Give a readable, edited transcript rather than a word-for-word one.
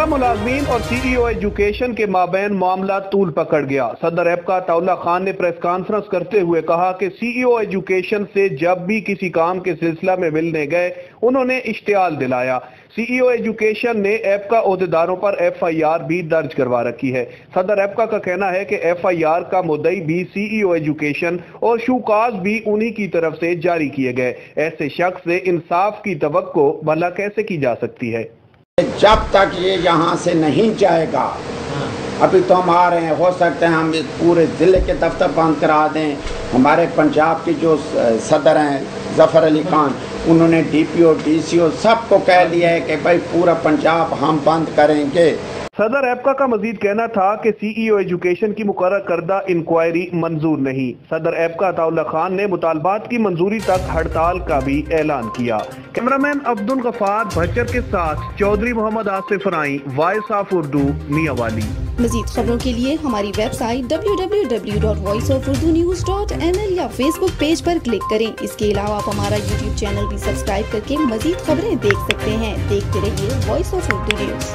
मुलाजमीन और CEO education के माबैन मामला तूल पकड़ गया। सदर एपका अताउल्लाह खान ने प्रेस कॉन्फ्रेंस करते हुए कहा कि CEO एजुकेशन से जब भी किसी काम के सिलसिला में मिलने गए उन्होंने इश्तियाल दिलाया। CEO एजुकेशन ने एपका ओहदेदारों पर FIR भी दर्ज करवा रखी है। सदर एपका का कहना है कि FIR का मुद्दई भी CEO एजुकेशन और शूकाज भी उन्हीं की तरफ से जारी किए गए। ऐसे शख्स से इंसाफ की तवक्को भला कैसे की जा सकती है? जब तक ये यहाँ से नहीं जाएगा, अभी तो हम आ रहे हैं, हो सकते हैं हम पूरे ज़िले के दफ्तर बंद करा दें। हमारे पंजाब के जो सदर हैं ज़फ़र अली खान, उन्होंने DPO DCO सबको कह दिया है कि भाई पूरा पंजाब हम बंद करेंगे। सदर एपका का मजीद कहना था कि CEO एजुकेशन की मुकर्रर करदा इंक्वायरी मंजूर नहीं। सदर एपका अताउल्लाह खान ने मुतालबात की मंजूरी तक हड़ताल का भी ऐलान किया। कैमरामैन अब्दुल गफार भच्चर के साथ चौधरी मोहम्मद आसिफ राई, वॉइस ऑफ उर्दू, मियांवाली। मजीद खबरों के लिए हमारी वेबसाइट www.voiceofurdunews.nl या फेसबुक पेज पर क्लिक करें। इसके अलावा आप हमारा YouTube चैनल भी सब्सक्राइब करके मजीद खबरें देख सकते हैं। देखते रहिए वॉइस ऑफ उर्दू न्यूज़।